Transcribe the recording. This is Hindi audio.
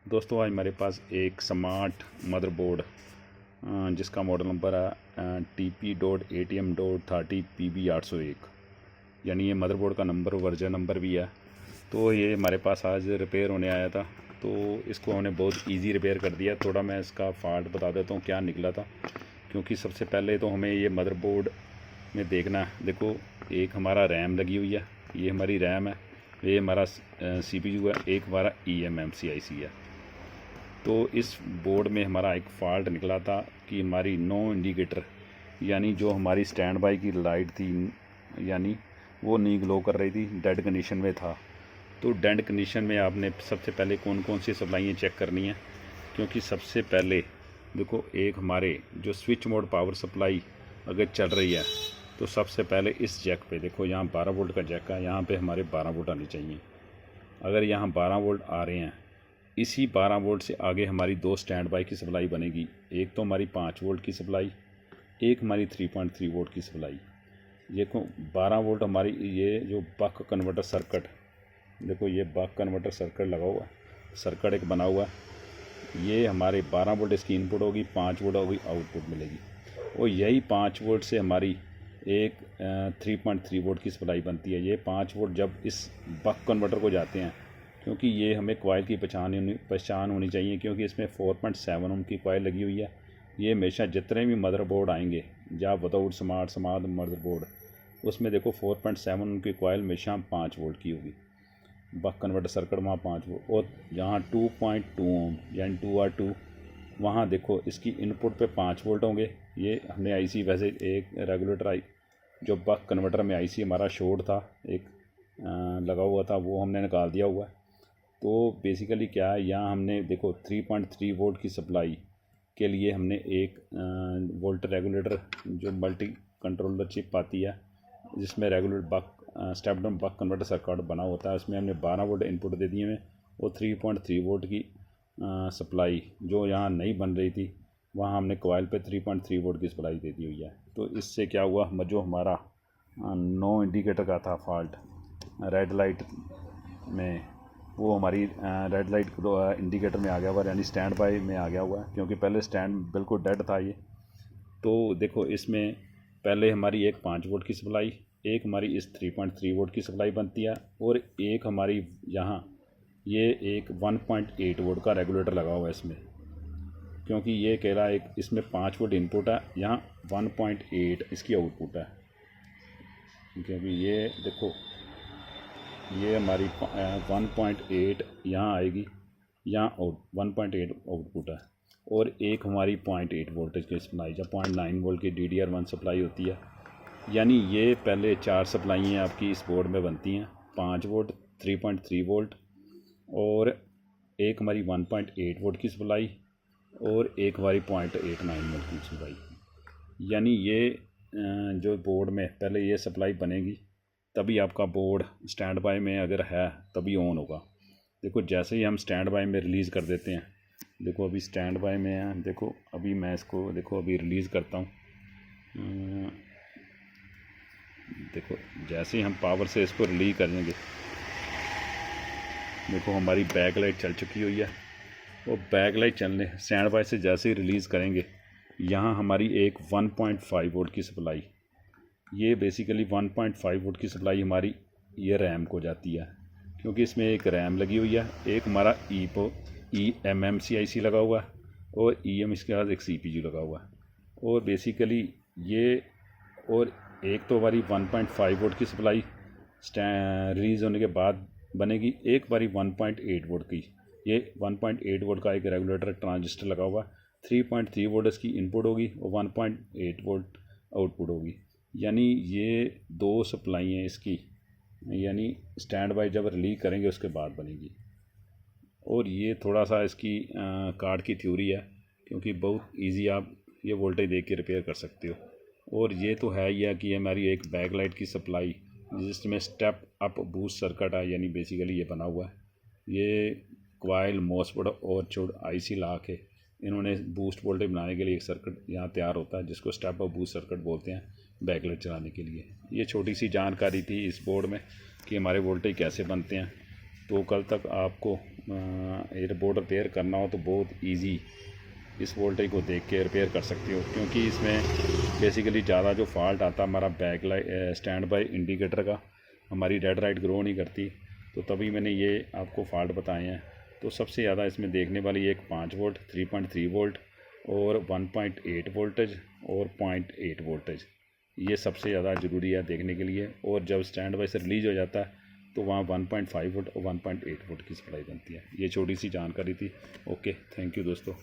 दोस्तों आज हमारे पास एक स्मार्ट मदरबोर्ड जिसका मॉडल नंबर है TP.ATM.30PB801, यानी ये मदरबोर्ड का नंबर वर्जन नंबर भी है। तो ये हमारे पास आज रिपेयर होने आया था, तो इसको हमने बहुत इजी रिपेयर कर दिया। थोड़ा मैं इसका फॉल्ट बता देता हूँ क्या निकला था, क्योंकि सबसे पहले तो हमें ये मदरबोर्ड में देखना है। देखो, एक हमारा रैम लगी हुई है, ये हमारी रैम है, ये हमारा CPU है, एक हमारा eMMC है। तो इस बोर्ड में हमारा एक फ़ॉल्ट निकला था कि हमारी नो इंडिकेटर, यानी जो हमारी स्टैंड बाई की लाइट थी, यानी वो नहीं ग्लो कर रही थी, डेड कंडीशन में था। तो डेड कंडीशन में आपने सबसे पहले कौन कौन सी सप्लाइयाँ चेक करनी है, क्योंकि सबसे पहले देखो, एक हमारे जो स्विच मोड पावर सप्लाई अगर चल रही है तो सबसे पहले इस जैक पे देखो, यहाँ 12 वोल्ट का जैक है, यहाँ पे हमारे 12 वोल्ट आने चाहिए। अगर यहाँ 12 वोल्ट आ रहे हैं, इसी 12 वोल्ट से आगे हमारी दो स्टैंड बाई की सप्लाई बनेगी। एक तो हमारी 5 वोल्ट की सप्लाई, एक हमारी 3.3 वोल्ट की सप्लाई। देखो 12 वोल्ट हमारी ये जो बक कन्वर्टर सर्किट, देखो ये बक कन्वर्टर सर्किट लगा हुआ है, सर्किट एक बना हुआ है। ये हमारे 12 वोल्ट इसकी इनपुट होगी, 5 वोल्ट होगी आउटपुट मिलेगी। और यही 5 वोल्ट से हमारी एक 3.3 वोल्ट की सप्लाई बनती है। ये 5 वोल्ट जब इस बक कन्वर्टर को जाते हैं, क्योंकि ये हमें कॉइल की पहचान होनी चाहिए, क्योंकि इसमें 4.7 ओम की कॉइल लगी हुई है। ये हमेशा जितने भी मदरबोर्ड आएंगे या विदाउट स्मार्ट मदरबोर्ड, उसमें देखो 4.7 ओम की कॉइल हमेशा 5 वोल्ट की होगी। बक कन्वर्टर सर्किट वहाँ 5 वोल्ट, और यहाँ 2.2 ओम यानी 2R2, वहाँ देखो इसकी इनपुट पे 5 वोल्ट होंगे। ये हमने आईसी, वैसे एक रेगुलेटर आई जो बक कन्वर्टर में आईसी हमारा शॉर्ट था, एक लगा हुआ था, वो हमने निकाल दिया हुआ है। तो बेसिकली क्या है, यहाँ हमने देखो 3.3 वोल्ट की सप्लाई के लिए हमने एक वोल्ट रेगुलेटर जो मल्टी कंट्रोलर चिप आती है, जिसमें regular buck step down buck converter circuit बना होता है, उसमें हमने 12 वोल्ट इनपुट दे दिए हैं। और 3.3 वोल्ट की सप्लाई जो यहाँ नहीं बन रही थी, वहाँ हमने कॉइल पे 3.3 वोल्ट की सप्लाई दे दी हुई है। तो इससे क्या हुआ, जो हमारा नो इंडिकेटर का था फॉल्ट रेड लाइट में, वो हमारी रेड लाइट इंडिकेटर में आ गया हुआ, यानी स्टैंड बाई में आ गया हुआ है, क्योंकि पहले स्टैंड बिल्कुल डेड था ये। तो देखो इसमें पहले हमारी एक 5 वोल्ट की सप्लाई, एक हमारी इस 3.3 वोल्ट की सप्लाई बनती है, और एक हमारी यहाँ ये एक 1.8 वोल्ट का रेगुलेटर लगा हुआ है इसमें, क्योंकि ये कह रहा है एक इसमें 5 वोल्ट इनपुट है, यहाँ 1.8 इसकी आउटपुट है। क्योंकि ये देखो, ये हमारी 1.8 यहाँ आएगी, यहाँ 1.8 आउटपुट है, और एक हमारी 0.8 वोल्टेज की सप्लाई या 0.9 वोल्ट की DDR1 सप्लाई होती है। यानी ये पहले 4 सप्लाइयाँ आपकी इस बोर्ड में बनती हैं, 5 वोल्ट, 3.3 वोल्ट, और एक हमारी 1.8 वोल्ट की सप्लाई, और एक हमारी 0.89 वोल्ट की सप्लाई। यानी ये जो बोर्ड में पहले ये सप्लाई बनेगी, तभी आपका बोर्ड स्टैंड बाय में अगर है तभी ऑन होगा। देखो जैसे ही हम स्टैंड बाय में रिलीज़ कर देते हैं, देखो अभी स्टैंड बाय में है, देखो अभी मैं इसको देखो अभी रिलीज़ करता हूँ। देखो जैसे ही हम पावर से इसको रिलीज़ करेंगे, देखो हमारी बैक लाइट चल चुकी हुई है। वो बैक लाइट चलने स्टैंड बाय से जैसे ही रिलीज़ करेंगे, यहाँ हमारी एक 1.5 वोल्ट की सप्लाई, ये बेसिकली 1.5 वोल्ट की सप्लाई हमारी ये रैम को जाती है, क्योंकि इसमें एक रैम लगी हुई है, एक हमारा eMMC लगा हुआ है, और इसके बाद एक CPU लगा हुआ है। और बेसिकली ये, और एक तो हमारी 1.5 वोल्ट की सप्लाई रिलीज़ होने के बाद बनेगी, एक बारी 1.8 वोल्ट की, ये 1.8 वोल्ट का एक रेगुलेटर ट्रांजिस्टर लगा हुआ है, 3.3 वोल्ट इसकी इनपुट होगी और 1.8 वोल्ट आउटपुट होगी। यानी ये दो सप्लाई हैं इसकी, यानी स्टैंड बाय जब रिलीज करेंगे उसके बाद बनेगी। और ये थोड़ा सा इसकी कार्ड की थ्योरी है, क्योंकि बहुत इजी आप ये वोल्टेज देख के रिपेयर कर सकते हो। और ये तो है ही है कि हमारी एक बैक लाइट की सप्लाई जिसमें स्टेप अप बूस्ट सर्किट है, यानी बेसिकली ये बना हुआ है, ये कॉइल मॉसफेट और चोड आईसी ला के इन्होंने बूस्ट वोल्टेज बनाने के लिए एक सर्किट यहाँ तैयार होता है, जिसको स्टेप अप बूस्ट सर्किट बोलते हैं बैकलाइट चलाने के लिए। ये छोटी सी जानकारी थी इस बोर्ड में कि हमारे वोल्टेज कैसे बनते हैं। तो कल तक आपको एयरबोर्ड रिपेयर करना हो तो बहुत इजी इस वोल्टेज को देख के रिपेयर कर सकते हो, क्योंकि इसमें बेसिकली ज़्यादा जो फॉल्ट आता है हमारा back light stand by indicator का, हमारी रेड लाइट ग्रो नहीं करती, तो तभी मैंने ये आपको फॉल्ट बताए हैं। तो सबसे ज़्यादा इसमें देखने वाली एक 5 वोल्ट, 3.3 वोल्ट और 1.8 वोल्टेज और 0.8 वोल्टेज, ये सबसे ज़्यादा ज़रूरी है देखने के लिए। और जब स्टैंड बाय से रिलीज़ हो जाता है तो वहाँ 1.5 वोल्ट और 1.8 वोल्ट की सप्लाई बनती है। ये छोटी सी जानकारी थी। ओके, थैंक यू दोस्तों।